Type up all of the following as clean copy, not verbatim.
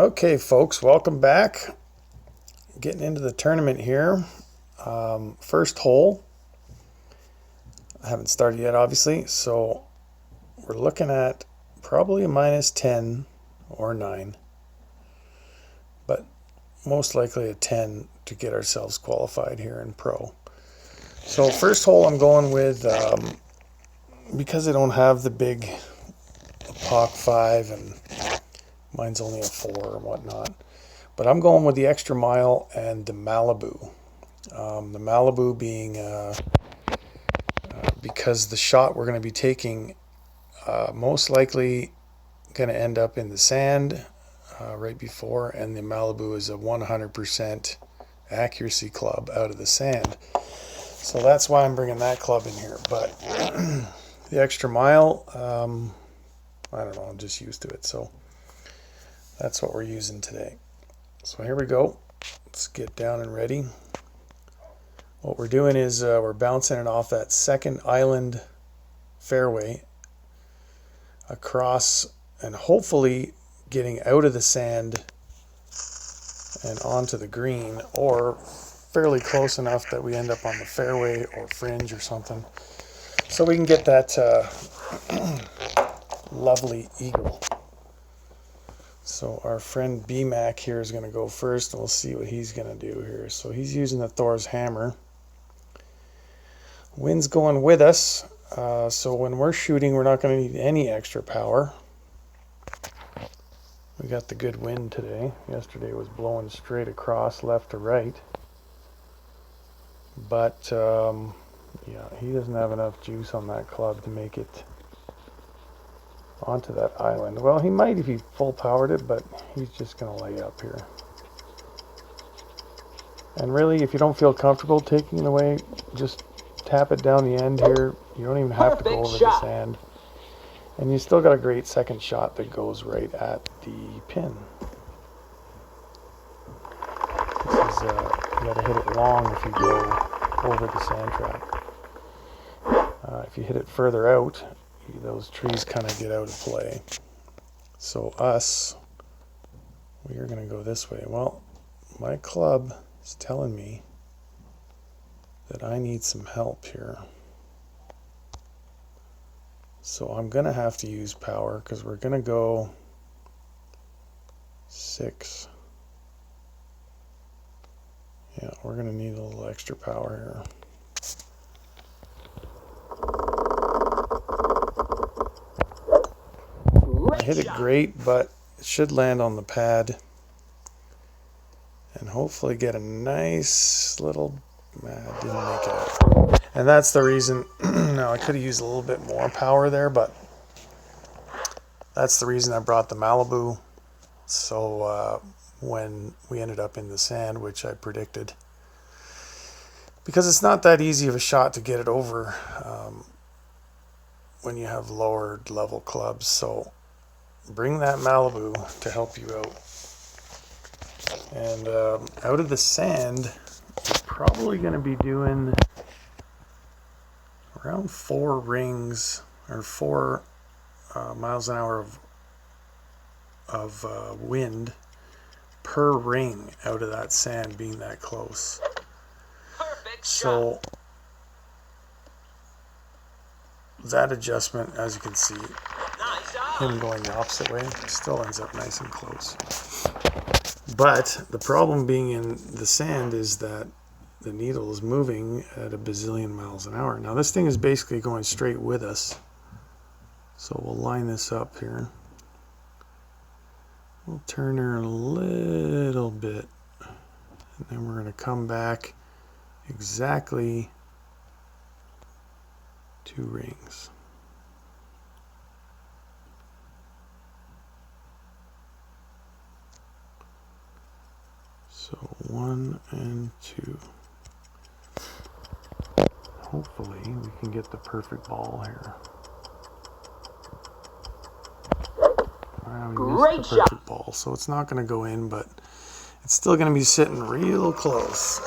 Okay, folks, welcome back. Getting into the tournament here. First hole. I haven't started yet, obviously, so we're looking at probably a -10 or 9, but most likely a 10 to get ourselves qualified here in pro. So first hole I'm going with, because I don't have the big POC 5 and mine's only a 4 and whatnot, but I'm going with the extra mile and the Malibu. The Malibu being because the shot we're going to be taking most likely going to end up in the sand right before, and the Malibu is a 100% accuracy club out of the sand. So that's why I'm bringing that club in here. But the extra mile, I don't know, I'm just used to it. So that's what we're using today. So here we go. Let's get down and ready. What we're doing is we're bouncing it off that second island fairway across and hopefully getting out of the sand and onto the green, or fairly close enough that we end up on the fairway or fringe or something, so we can get that lovely eagle. So our friend B-Mac here is going to go first, and we'll see what he's going to do here. So he's using the Thor's hammer. Wind's going with us, so when we're shooting, we're not going to need any extra power. We got the good wind today. Yesterday was blowing straight across, left to right. But, yeah, he doesn't have enough juice on that club to make it onto that island. Well, he might if he full powered it, but he's just going to lay up here. And really, if you don't feel comfortable taking it away, just tap it down the end here. You don't even have to go over the sand. And you still got a great second shot that goes right at the pin. This is, you got to hit it long if you go over the sand trap. If you hit it further out, those trees kind of get out of play. So we are going to go this way. Well, my club is telling me that I need some help here. So I'm going to have to use power, because we're going to go 6. Yeah, we're going to need a little extra power here. I hit it great, but it should land on the pad and hopefully get a nice little... didn't make it out. And that's the reason... Now, I could have used a little bit more power there, but that's the reason I brought the Malibu. So when we ended up in the sand, which I predicted, because it's not that easy of a shot to get it over when you have lower level clubs. So bring that Malibu to help you out. And out of the sand, you're probably going to be doing around 4 rings, or 4 miles an hour of wind per ring out of that sand, being that close. So that adjustment, as you can see, him going the opposite way, still ends up nice and close. But the problem being in the sand is that the needle is moving at a bazillion miles an hour. Now this thing is basically going straight with us. So we'll line this up here. We'll turn her a little bit. And then we're going to come back exactly 2 rings. So 1 and 2. Hopefully we can get the perfect ball here. We missed the perfect ball, so it's not going to go in, but it's still going to be sitting real close.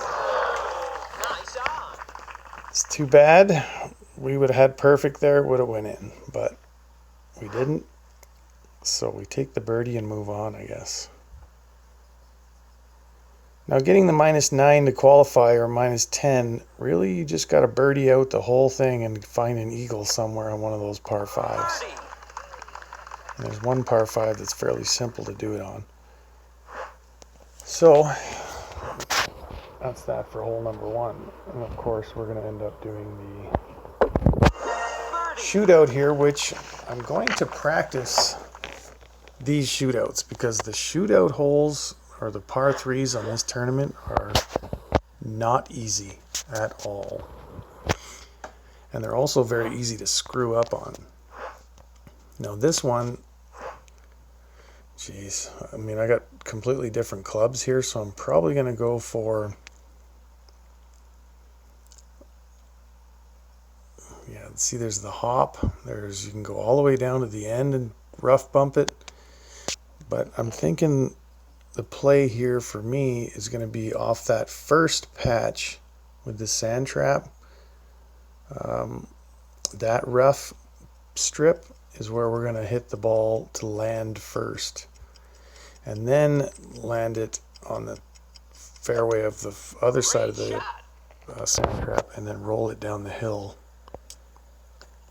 It's too bad. We would have had perfect there, it would have went in, but we didn't. So we take the birdie and move on, I guess. Now getting the -9 to qualify, or -10, really you just got to birdie out the whole thing and find an eagle somewhere on one of those par 5s. And there's one par 5 that's fairly simple to do it on. So that's that for hole number 1. And of course we're going to end up doing the shootout here, which I'm going to practice these shootouts because the shootout holes, or the par 3s on this tournament, are not easy at all. And they're also very easy to screw up on. Now this one, geez, I mean, I got completely different clubs here, so I'm probably going to go for, yeah, see there's the hop. You can go all the way down to the end and rough bump it. But I'm thinking the play here for me is going to be off that first patch with the sand trap. That rough strip is where we're going to hit the ball to land first, and then land it on the fairway of the other side of the sand trap, and then roll it down the hill,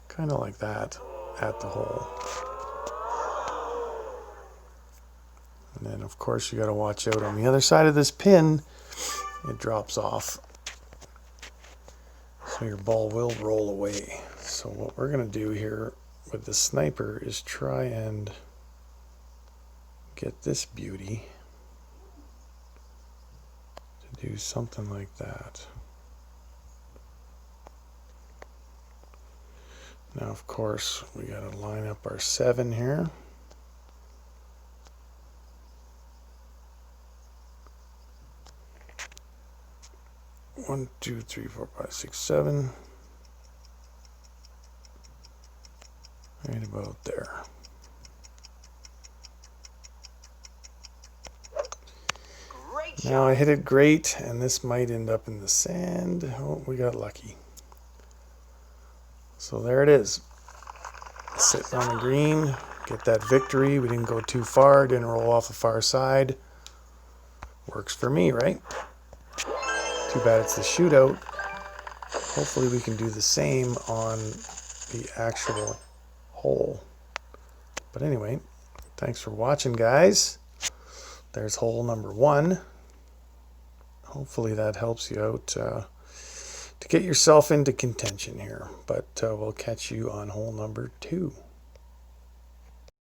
kind of like that, at the hole. And then of course you got to watch out on the other side of this pin. It drops off, so your ball will roll away. So what we're going to do here with the sniper is try and get this beauty to do something like that. Now of course we got to line up our 7 here. One, two, three, four, five, six, 7. Right about there. Now I hit it great, and this might end up in the sand. Oh, we got lucky. So there it is. Sitting on the green, get that victory. We didn't go too far, didn't roll off the far side. Works for me, right? Too bad it's the shootout. Hopefully we can do the same on the actual hole. But anyway, thanks for watching, guys. There's hole number 1. Hopefully that helps you out to get yourself into contention here. But we'll catch you on hole number 2.